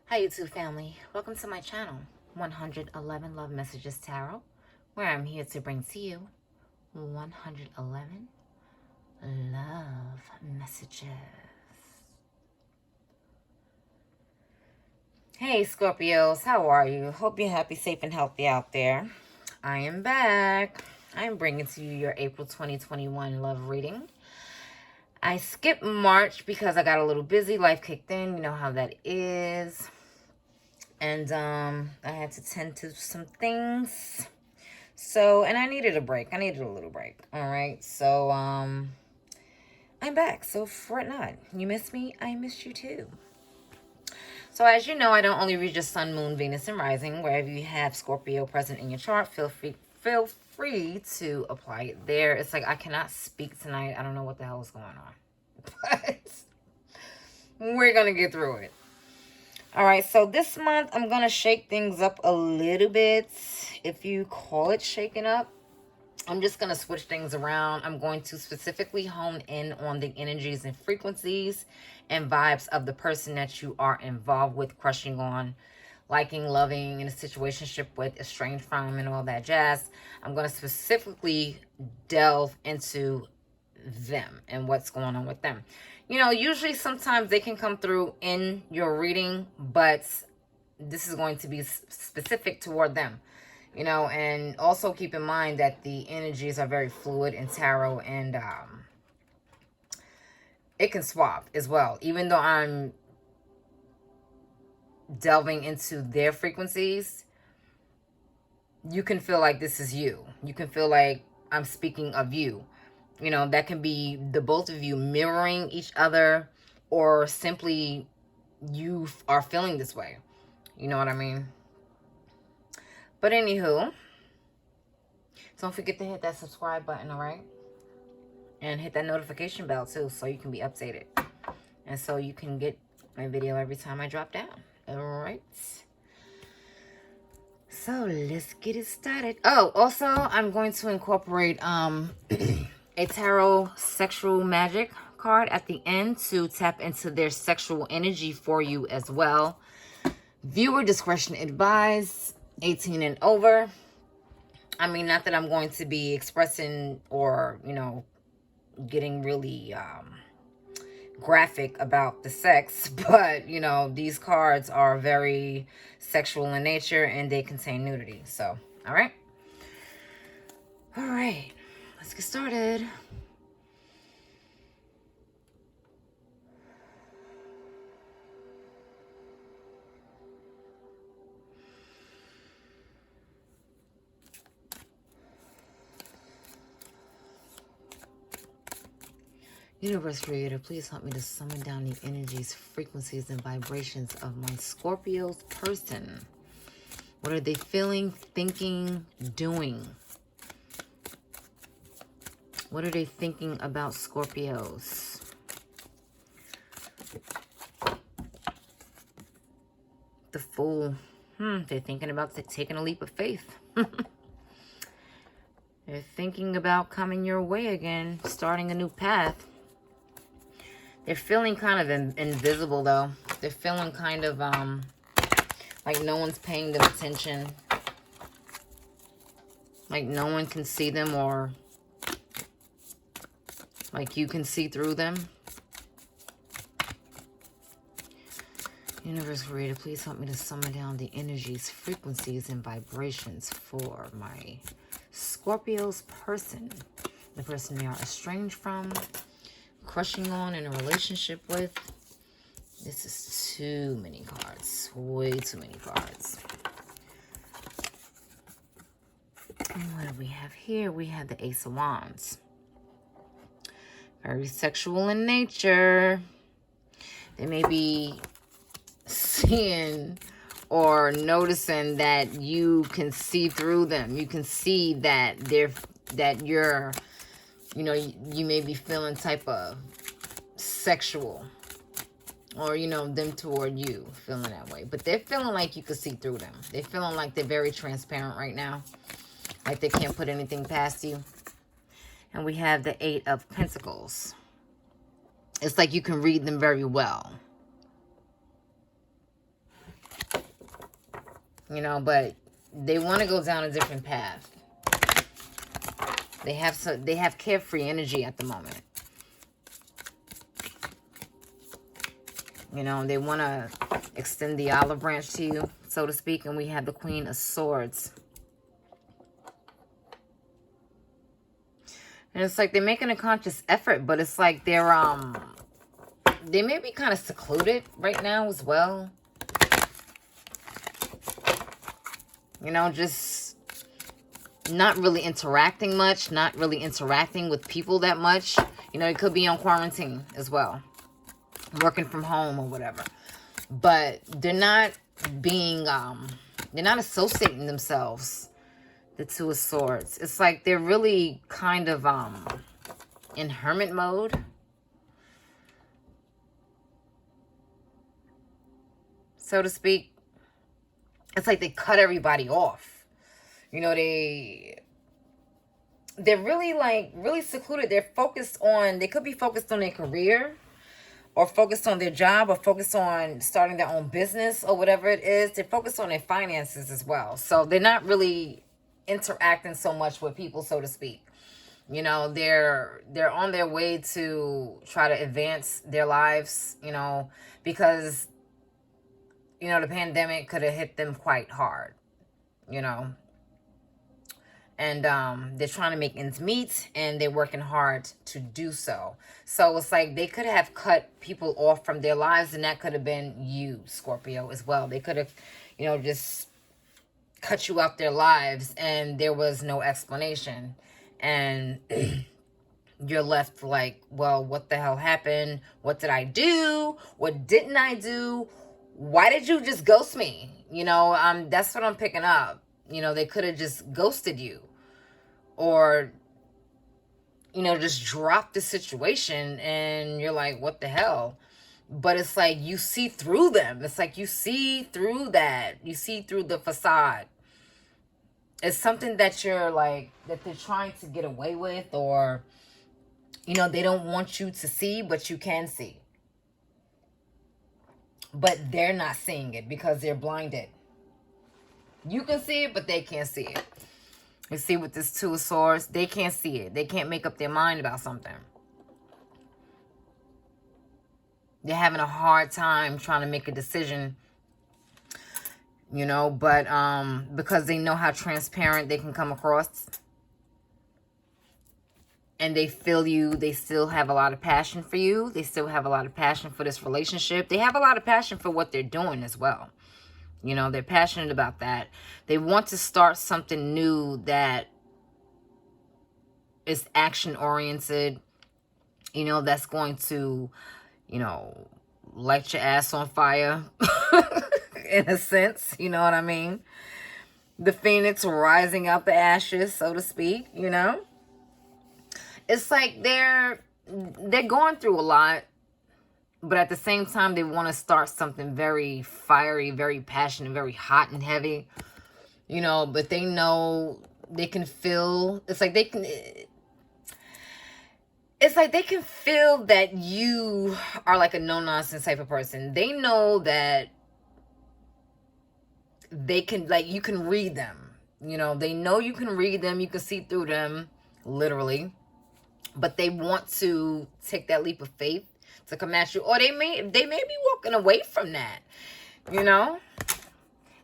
Hi YouTube family, welcome to my channel 111 Love Messages Tarot, where I'm here to bring to you 111 love messages. Hey Scorpios, how are you? Hope you're happy, safe, and healthy out there. I am back. I'm bringing to you your April 2021 love reading. I skipped March because I got a little busy. Life kicked in. You know how that is. And I had to tend to some things. So, and I needed a break. I needed a little break. All right. So, I'm back. So, fret not. You miss me? I miss you too. So, as you know, I don't only read your sun, moon, Venus, and rising. Wherever you have Scorpio present in your chart, feel free to apply it there. It's like I cannot speak tonight. I don't know what the hell is going on. But we're going to get through it. All right, so this month I'm going to shake things up a little bit. If you call it shaking up, I'm just going to switch things around. I'm going to specifically hone in on the energies and frequencies and vibes of the person that you are involved with, crushing on, liking, loving, in a situationship with, estranged from, and all that jazz. I'm going to specifically delve into them and what's going on with them. You know, usually sometimes they can come through in your reading, but this is going to be specific toward them. You know, and also keep in mind that the energies are very fluid in tarot, and it can swap as well. Even though I'm delving into their frequencies, you can feel like this is you. You can feel like I'm speaking of you. You know, that can be the both of you mirroring each other, or simply you are feeling this way. You know what I mean? But anywho, don't forget to hit that subscribe button, all right? And hit that notification bell too, so you can be updated. And so you can get my video every time I drop down. All right? So let's get it started. Oh, also, I'm going to incorporate a tarot sexual magic card at the end to tap into their sexual energy for you as well. Viewer discretion advised, 18 and over. I mean, not that I'm going to be expressing or, you know, getting really graphic about the sex, but, you know, these cards are very sexual in nature and they contain nudity. So, all right. All right. Let's get started. Universe Creator, please help me to summon down the energies, frequencies, and vibrations of my Scorpio's person. What are they feeling, thinking, doing? What are they thinking about Scorpios? The Fool. They're thinking about taking a leap of faith. They're thinking about coming your way again, starting a new path. They're feeling kind of invisible, though. They're feeling kind of like no one's paying them attention. Like no one can see them, or like you can see through them. Universe Creator, please help me to summon down the energies, frequencies, and vibrations for my Scorpio's person. The person they are estranged from, crushing on, in a relationship with. This is too many cards. Way too many cards. And what do we have here? We have the Ace of Wands. Very sexual in nature. They may be seeing or noticing that you can see through them. You can see that you're, you know, you may be feeling type of sexual, or, you know, them toward you feeling that way. But they're feeling like you can see through them. They're feeling like they're very transparent right now. Like they can't put anything past you. And we have the Eight of Pentacles. It's like you can read them very well. you know, but they want to go down a different path. They have carefree energy at the moment. You know, they want to extend the olive branch to you, so to speak. And we have the Queen of Swords. And it's like they're making a conscious effort, but it's like they may be kind of secluded right now as well. You know, just not really interacting much, not really interacting with people that much. You know, it could be on quarantine as well, working from home or whatever. But they're not being, they're not associating themselves. The Two of Swords. It's like they're really kind of in hermit mode. So to speak. It's like they cut everybody off. You know, they're really really secluded. They're focused on, they could be focused on their career, or focused on their job, or focused on starting their own business, or whatever it is. They're focused on their finances as well. So they're not really interacting so much with people, so to speak. You know, they're on their way to try to advance their lives, you know, because, you know, the pandemic could have hit them quite hard, you know. And they're trying to make ends meet, and they're working hard to do so. So it's like they could have cut people off from their lives, and that could have been you, Scorpio, as well. They could have, you know, just cut you out their lives, and there was no explanation. And you're left like, well, what the hell happened? What did I do? What didn't I do? Why did you just ghost me? You know, that's what I'm picking up. You know, they could have just ghosted you, or, you know, just dropped the situation, and you're like, what the hell? But it's like you see through them. It's like you see through that. You see through the facade. It's something that you're like, that they're trying to get away with, or, you know, they don't want you to see, but you can see. But they're not seeing it because they're blinded. You can see it, but they can't see it. You see, with this Two of Swords, they can't see it. They can't make up their mind about something. They're having a hard time trying to make a decision, you know, but because they know how transparent they can come across, and they feel you, they still have a lot of passion for you. They still have a lot of passion for this relationship. They have a lot of passion for what they're doing as well. You know, they're passionate about that. They want to start something new that is action-oriented, you know, that's going to, you know, light your ass on fire, in a sense, you know what I mean? The phoenix rising out the ashes, so to speak, you know? It's like they're going through a lot, but at the same time, they want to start something very fiery, very passionate, very hot and heavy, you know, but they know they can feel, it's like they can feel that you are like a no-nonsense type of person. They know that they can, like, you can read them, you know, they know you can read them, you can see through them, literally, but they want to take that leap of faith to come at you, or they may be walking away from that, you know.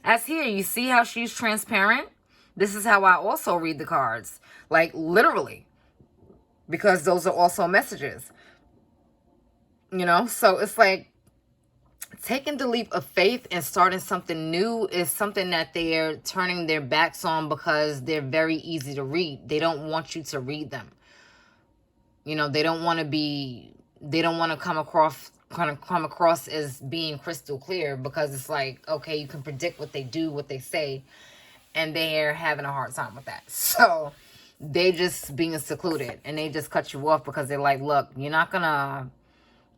As here, you see how she's transparent? This is how I also read the cards, like literally, because those are also messages, you know. So it's like taking the leap of faith and starting something new is something that they're turning their backs on, because they're very easy to read. They don't want you to read them, you know. They don't want to come across as being crystal clear, because it's like, okay, you can predict what they do, what they say, and they're having a hard time with that. So they just being secluded, and they just cut you off because they're like, look, you're not gonna,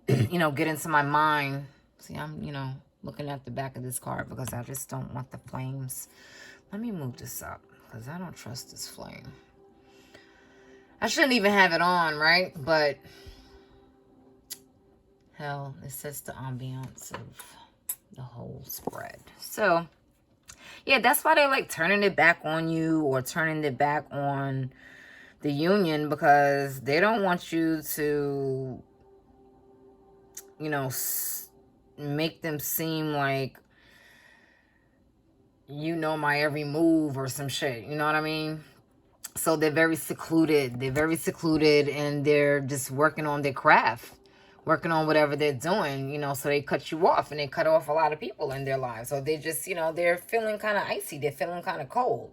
you know, get into my mind. See, I'm, you know, looking at the back of this card because I just don't want the flames. Let me move this up because I don't trust this flame. I shouldn't even have it on, right? But hell, it sets the ambiance of the whole spread. So Yeah, that's why they like turning it back on you or turning it back on the union, because they don't want you to, you know, make them seem like you know my every move or some shit. You know what I mean? So they're very secluded. They're very secluded, and they're just working on their craft, working on whatever they're doing, you know, so they cut you off, and they cut off a lot of people in their lives. So they just, you know, they're feeling kind of icy. They're feeling kind of cold,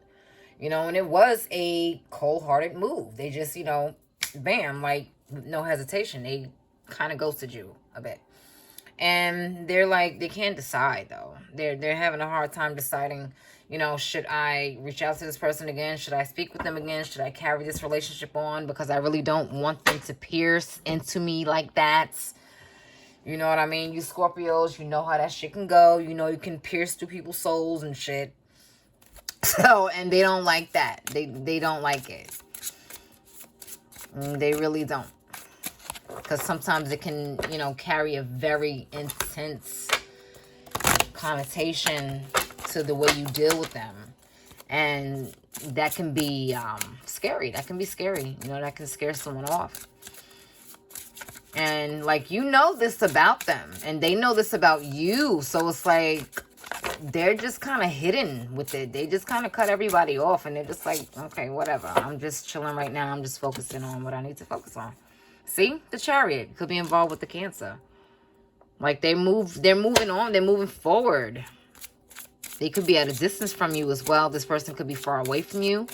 you know, and it was a cold-hearted move. They just, you know, bam, like no hesitation. They kind of ghosted you a bit. And they're like, they can't decide though. They're having a hard time deciding, you know, should I reach out to this person again? Should I speak with them again? Should I carry this relationship on? Because I really don't want them to pierce into me like that. You know what I mean? You Scorpios, you know how that shit can go. You know you can pierce through people's souls and shit. So, and they don't like that. They don't like it. They really don't. Because sometimes it can, you know, carry a very intense connotation to the way you deal with them. And that can be scary. That can be scary. You know, that can scare someone off. And, like, you know this about them. And they know this about you. So it's like, they're just kind of hidden with it. They just kind of cut everybody off. And they're just like, okay, whatever. I'm just chilling right now. I'm just focusing on what I need to focus on. See? The Chariot could be involved with the Cancer. Like, they're moving on. They're moving forward. They could be at a distance from you as well. This person could be far away from you.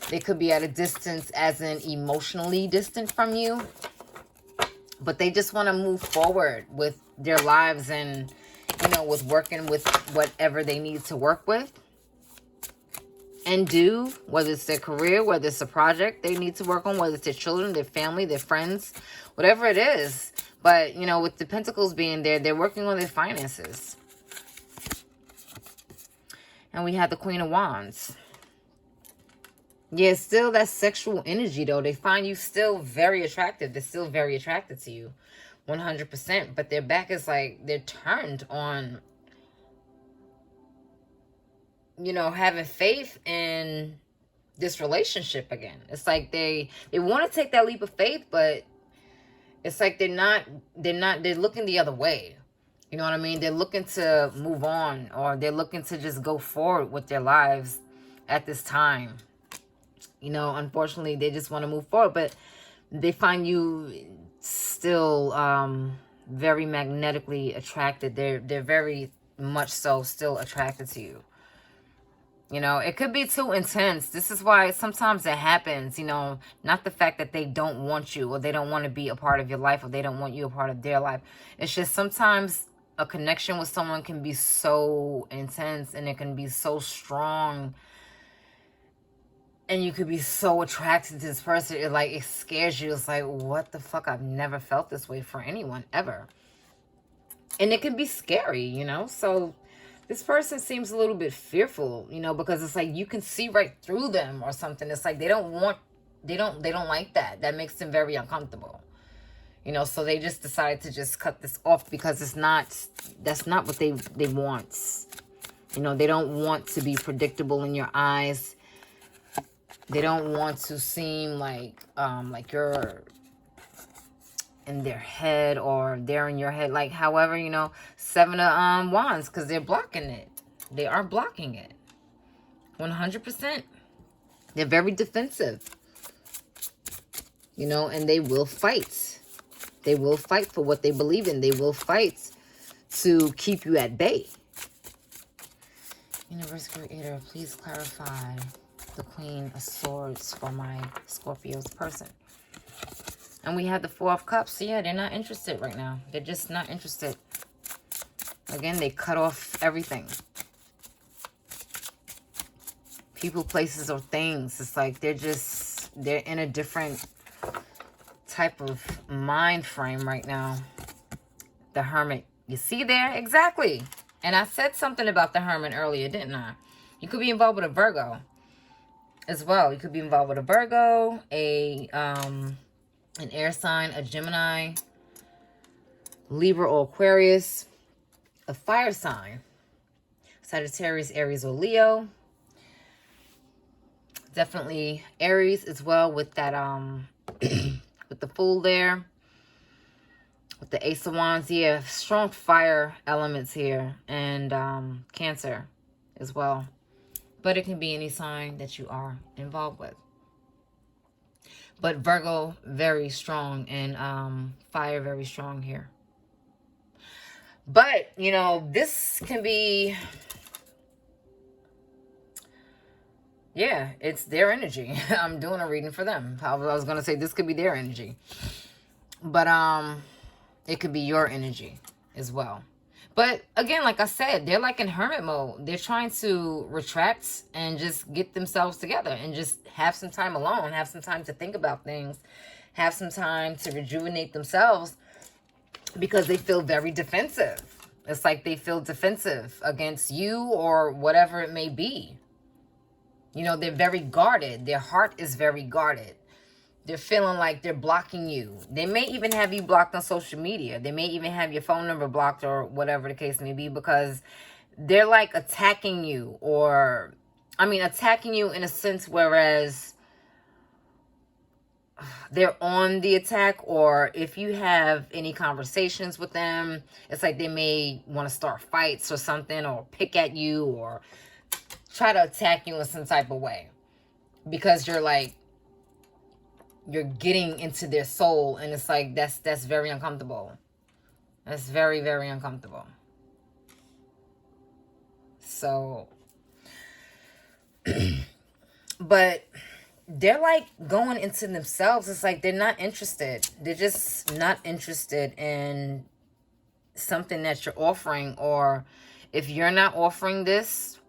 They could be at a distance as in emotionally distant from you. But they just want to move forward with their lives and, you know, with working with whatever they need to work with. And do, whether it's their career, whether it's a project they need to work on, whether it's their children, their family, their friends, whatever it is. But, you know, with the Pentacles being there, they're working on their finances. And we have the Queen of Wands. Yeah, still that sexual energy, though. They find you still very attractive. They're still very attracted to you. 100%. But their back is like, they're turned on, you know, having faith in this relationship again. It's like they want to take that leap of faith, but it's like they're looking the other way. You know what I mean? They're looking to move on, or they're looking to just go forward with their lives at this time. You know, unfortunately, they just want to move forward, but they find you still very magnetically attracted. They're very much so still attracted to you. You know, it could be too intense. This is why sometimes it happens, you know, not the fact that they don't want you or they don't want to be a part of your life or they don't want you a part of their life. It's just sometimes a connection with someone can be so intense and it can be so strong. And you could be so attracted to this person. It scares you. It's like, what the fuck? I've never felt this way for anyone ever. And it can be scary, you know? So this person seems a little bit fearful, you know, because it's like you can see right through them or something. It's like they don't like that. That makes them very uncomfortable. You know, so they just decide to just cut this off because that's not what they want. You know, they don't want to be predictable in your eyes. They don't want to seem like you're in their head or they're in your head. Like, however, you know, 7 of Wands, because they're blocking it. They are blocking it. 100%. They're very defensive. You know, and they will fight. They will fight for what they believe in. They will fight to keep you at bay. Universe Creator, please clarify the Queen of Swords for my Scorpio's person. And we have the 4 of Cups. So yeah, they're not interested right now. They're just not interested. Again, they cut off everything. People, places, or things. It's like they're in a different type of mind frame right now. The Hermit. You see there? Exactly. And I said something about the Hermit earlier, didn't I? You could be involved with a Virgo as well. You could be involved with a Virgo, an air sign, a Gemini, Libra or Aquarius, a fire sign. Sagittarius, Aries, or Leo. Definitely Aries as well with that with the Fool there. With the Ace of Wands, yeah, strong fire elements here. And Cancer as well. But it can be any sign that you are involved with. But Virgo, very strong. And fire, very strong here. But, you know, this can be... Yeah, it's their energy. I'm doing a reading for them. I was going to say this could be their energy. But it could be your energy as well. But again, like I said, they're like in hermit mode. They're trying to retract and just get themselves together and just have some time alone. Have some time to think about things. Have some time to rejuvenate themselves because they feel very defensive. It's like they feel defensive against you or whatever it may be. You know, they're very guarded. Their heart is very guarded. They're feeling like they're blocking you. They may even have you blocked on social media. They may even have your phone number blocked or whatever the case may be because they're like attacking you or, I mean, attacking you in a sense whereas they're on the attack, or if you have any conversations with them, it's like they may want to start fights or something or pick at you or try to attack you in some type of way because you're getting into their soul, and it's like that's very uncomfortable. That's very, very uncomfortable. So but they're like going into themselves. It's like they're not interested. They're just not interested in something that you're offering, or if you're not offering this,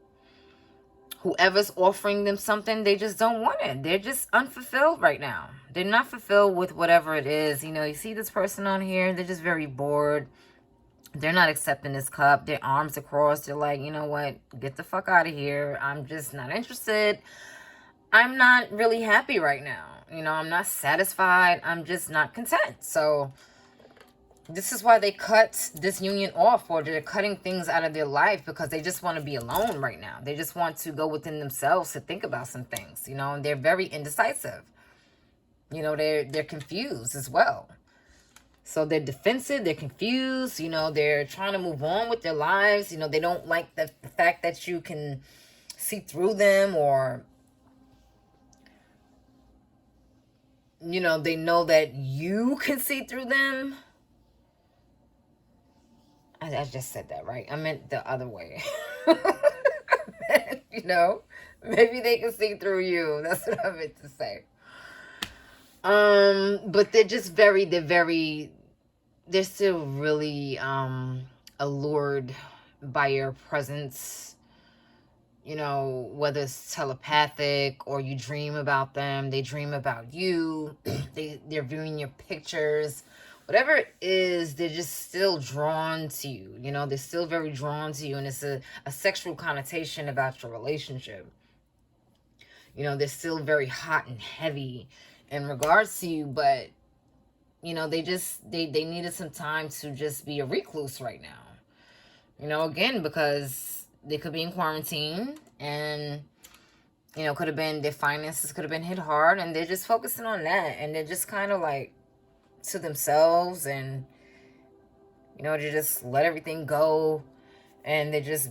whoever's offering them something, they just don't want it. They're just unfulfilled right now. They're not fulfilled with whatever it is. You know, you see this person on here, they're just very bored. They're not accepting this cup. Their arms are crossed. They're like, you know what? Get the fuck out of here. I'm just not interested. I'm not really happy right now. You know, I'm not satisfied. I'm just not content. So this is why they cut this union off, or they're cutting things out of their life because they just want to be alone right now. They just want to go within themselves to think about some things, you know, and they're very indecisive. You know, they're confused as well. So they're defensive, they're confused, you know, they're trying to move on with their lives. You know, they don't like the fact that you can see through them, or, you know, they know that you can see through them. I just said that, right? I meant the other way. You know, maybe they can see through you. That's what I meant to say. But they're just they're still really allured by your presence. You know, whether it's telepathic or you dream about them, they dream about you. They're viewing your pictures. Whatever it is, they're just still drawn to you. You know, they're still very drawn to you. And it's a sexual connotation about your relationship. You know, they're still very hot and heavy in regards to you. But, you know, they needed some time to just be a recluse right now. You know, again, because they could be in quarantine. And, you know, could have been, their finances could have been hit hard. And they're just focusing on that. And they're just kind of like to themselves, and you know, they just let everything go, and they're just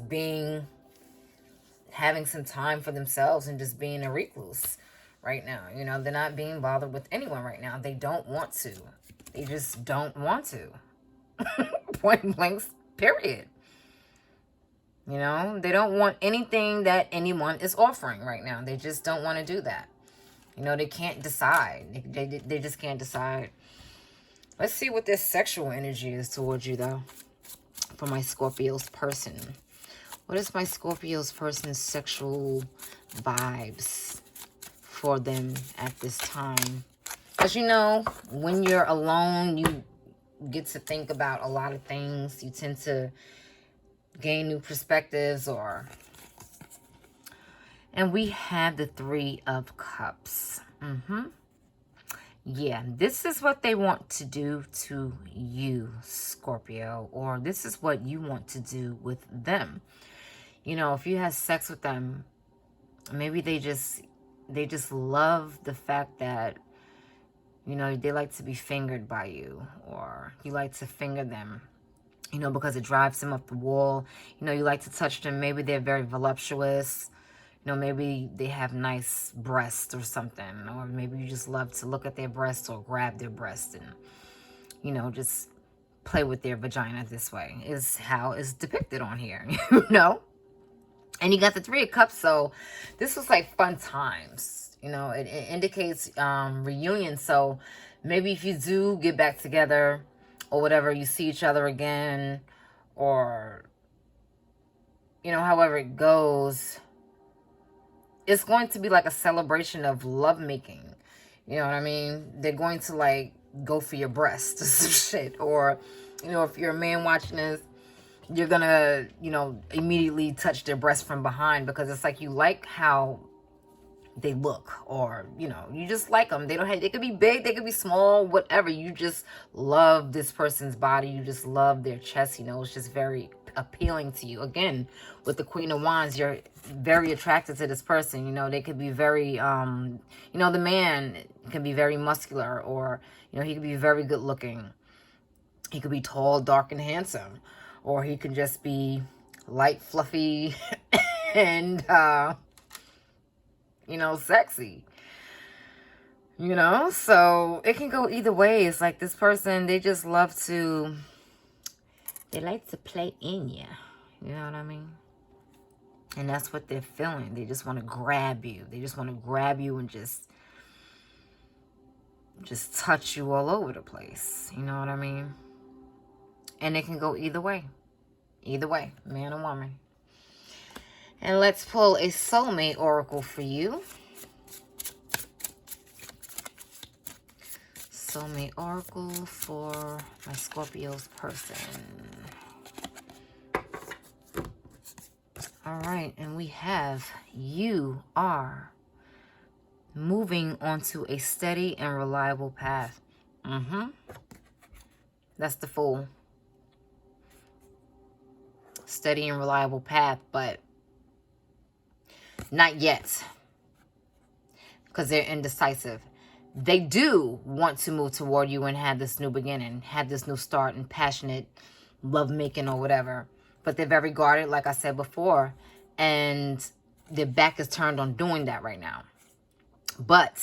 having some time for themselves and just being a recluse right now. You know, they're not being bothered with anyone right now. They don't want to. They just don't want to. Point blank, period. You know, they don't want anything that anyone is offering right now. They just don't want to do that. You know, they can't decide. They just can't decide. Let's see what this sexual energy is towards you, though, for my Scorpio's person. What is my Scorpio's person's sexual vibes for them at this time? Because, you know, when you're alone, you get to think about a lot of things. You tend to gain new perspectives, or... And we have the Three of Cups. Yeah, this is what they want to do to you, Scorpio, or this is what you want to do with them. You know, if you have sex with them, maybe they just love the fact that, you know, they like to be fingered by you, or you like to finger them, you know, because it drives them up the wall. You know, you like to touch them. Maybe they're very voluptuous. You know, maybe they have nice breasts or something. Or maybe you just love to look at their breasts or grab their breasts and, you know, just play with their vagina this way, is how it's depicted on here, you know? And you got the Three of Cups, so this was like fun times. You know, it indicates reunion. So maybe if you do get back together or whatever, you see each other again, or, you know, however it goes, it's going to be like a celebration of lovemaking. You know what I mean? They're going to like go for your breast or some shit. Or, you know, if you're a man watching this, you're gonna, you know, immediately touch their breast from behind, because it's like you like how they look, or, you know, you just like them. They don't have, they could be big, they could be small, whatever. You just love this person's body. You just love their chest. You know, it's just very appealing to you. Again, with the Queen of Wands, you're very attracted to this person. You know, they could be very, you know, the man can be very muscular, or, you know, he could be very good looking. He could be tall, dark, and handsome. Or he can just be light, fluffy, and, you know, sexy. You know, so it can go either way. It's like this person, they just love to, they like to play in you. You know what I mean? And that's what they're feeling. They just want to grab you. They just want to grab you and just touch you all over the place. You know what I mean? And it can go either way. Either way, man or woman. And let's pull a soulmate oracle for you. Soulmate oracle for my Scorpio's person. All right, and we have, you are moving onto a steady and reliable path. That's the Fool. Steady and reliable path, but not yet, because they're indecisive. They do want to move toward you and have this new beginning, have this new start and passionate love making or whatever, but they're very guarded, like I said before, and their back is turned on doing that right now. But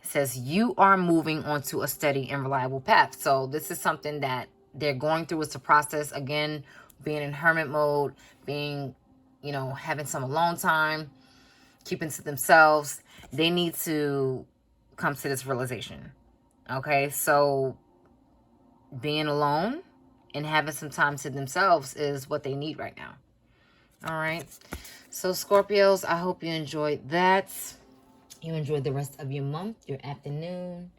it says you are moving onto a steady and reliable path. So this is something that they're going through. It's a process. Again, being in hermit mode, being, you know, having some alone time, keeping to themselves. They need to come to this realization. Okay, so being alone and having some time to themselves is what they need right now. All right, so Scorpios, I hope you enjoyed that. You enjoyed the rest of your month, your afternoon,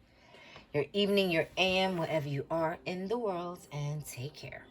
your evening, your AM, wherever you are in the world, and take care.